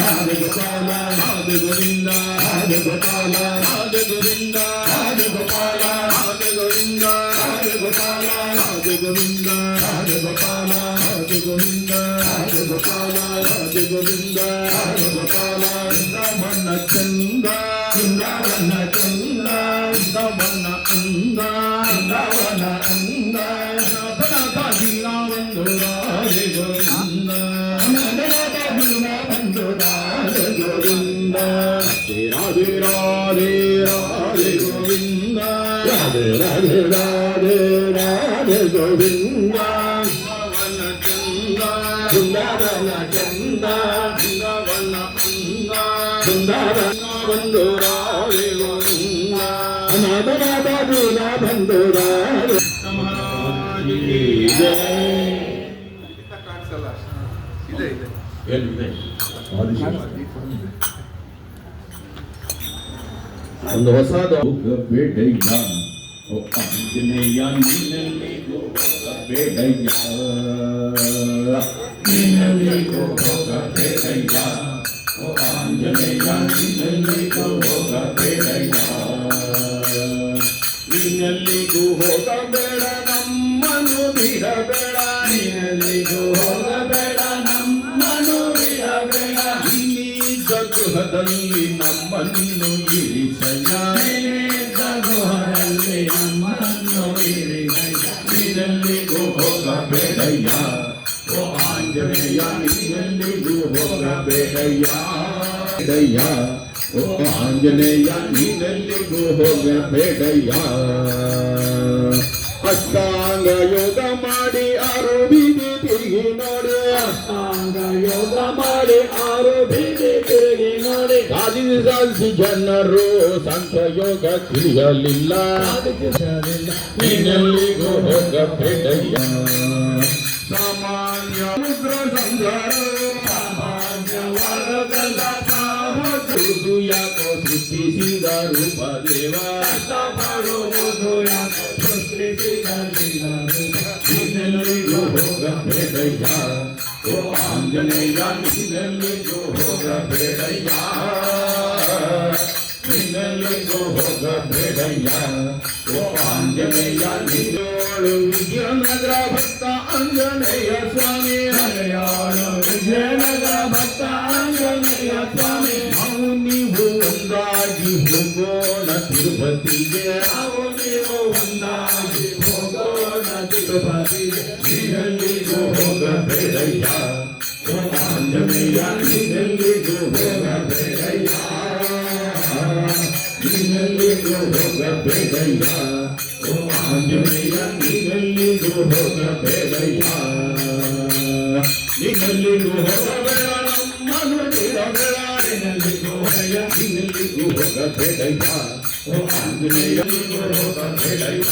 Radhe Gopala, Radhe Govinda, Radhe Gopala, Radhe Govinda, Radhe Gopala, Radhe Govinda, Radhe Gopala, Radhe Govinda, Radhe Gopala, Radhe Govinda, Radhe Gopala, Radhe Govinda, Radhe Gopala, Vrindavana Chanda, Vrindavana Chanda, Vrindavana Anda, Vrindavana Anda, Radha Dina Bandhu Radhe Govinda, Radha Dina Bandhu Radhe Govinda, Radhe Radhe Radhe Govinda, Radhe Radhe Radhe Radhe Govinda, Vrindavana Chanda, Vrindavana Anda, Vrindavana Bandhu Radhe Govinda, Radha Dina Bandhu Radhe Maharaj ki jai. ಒಂದು ಹೊಸದು ಬೇಡಯ್ಯ ಓ ಆಂಜನೇಯ ನಿನ್ನಲ್ಲಿ ಬೇಡಯ್ಯ ನಿನ್ನಲ್ಲಿ ಬೇಡಯ್ಯ ಓ ಆಂಜನೇಯ ನಿನ್ನಲ್ಲಿಗೂ ಹೋಗಬೇಡಯ್ಯ ನಿನ್ನಲ್ಲಿಗೂ ಹೋಗಬೇಡ ನಮ್ಮನ್ನು ಬಿಡಬೇಡ ನಿನ್ನಲ್ಲಿಗೂ ಹೋಗಬೇಡ ನಮ್ಮನ್ನು ಬಿಡಬೇಡ ನಿನ್ನಿದ್ದ ಗೃಹದಲ್ಲಿ ನಮ್ಮನ್ನು ಇರಿಸಯ್ಯ ನಿನ್ನಿದ್ದ ಗೃಹದಲ್ಲಿ ನಮ್ಮನ್ನು ಇರಿಸಯ್ಯ ನಿನ್ನಲ್ಲಿಗೂ ಹೋಗಬೇಡಯ್ಯ ಓ ಆಂಜನೇಯ ನಿನ್ನಲ್ಲಿಗೂ ಹೋಗಬೇಡಯ್ಯ ಓ ಆಂಜನೇಯ ನಿನ್ನಲ್ಲಿಗೂ ಹೋಗಬೇಡಯ್ಯ ಅಷ್ಟಾಂಗ ಯೋಗ ಮಾಡಿ ಆರು ಬೀದಿ ತಿರುಗಿ ನೋಡಿ ಅಷ್ಟಾಂಗ ಯೋಗ ಮಾಡಿ ಆರು ಬೀದಿ ತಿರುಗಿ ನೋಡಿ ಸಾಧಿಸಿ ಜನರು ಸಂತ ಯೋಗ ತಿಳಿಯಲಿಲ್ಲ ನಿನ್ನಲ್ಲಿಗೂ ಹೋಗಬೇಡಯ್ಯ ಸಾಮಾನ್ಯ ಮುದ್ರ ಸಂಸಾರವು ಸಾಮಾನ್ಯ ವರ್ಗದ ಸಾಹುದು ಯಾಕೋ ಸೃಷ್ಟಿಸಿದ ರೂಪ ದೇವ ಕಷ್ಟಪಡುವುದು ಯಾಕೋ ಸೃಷ್ಟಿಸಿದ ನಿನ್ನಲ್ಲಿಗೂ ಹೋಗಬೇಡಯ್ಯ ಓ ಆಂಜನೇಯ ನಿನ್ನಲ್ಲಿಗೂ ಹೋಗಬೇಡಯ್ಯ ನಿನ್ನಲ್ಲಿಗೂ ಹೋಗಬೇಡಯ್ಯ ಓ ಆಂಜನೇಯ ನಿನ್ನೋಳು ವಿಜಯನಗರ ಭಕ್ತ ಆಂಜನೇಯ ಸ್ವಾಮಿ ಮಲಯಾಳು ವಿಜಯನಗರ ಭಕ್ತ ಆಂಜನೇಯ ಸ್ವಾಮಿ ನಾವು ನೀವು ಒಂದಾಗಿ ಹೋಗೋಣ ತಿರುಪತಿಗೆ ನಾವು ನೀವು ಒಂದಾಗಿ ಹೋಗೋಣ ತಿರುಪತಿಗೆ ನಿನ್ನಲ್ಲಿಗೂ ಹೋಗಬೇಡಯ್ಯ ಓ ಆಂಜನೇಯ ನಿನ್ನಲ್ಲಿಗೂ ಹೋಗಬೇಡಯ್ಯ ನಿನ್ನಲ್ಲಿಗೂ ಹೋಗಬೇಡಯ್ಯ ಓ ಆಂಜನೇಯ ನಿನ್ನಲ್ಲಿಗೂ ಹೋಗಬೇಡಯ್ಯ ನಿನ್ನಲ್ಲಿಗೂ ಹೋಗಬೇಡ ನಮ್ಮನ್ನು ಬಿಡಬೇಡ ನಿನ್ನಲ್ಲಿಗೂ ಭಯ ನಿನ್ನಲ್ಲಿಗೂ ಹೋಗಬೇಡಯ್ಯ ಓ ಆಂಜನೇಯನಿಗೂ ಹೋಗಬೇಡಯ್ಯ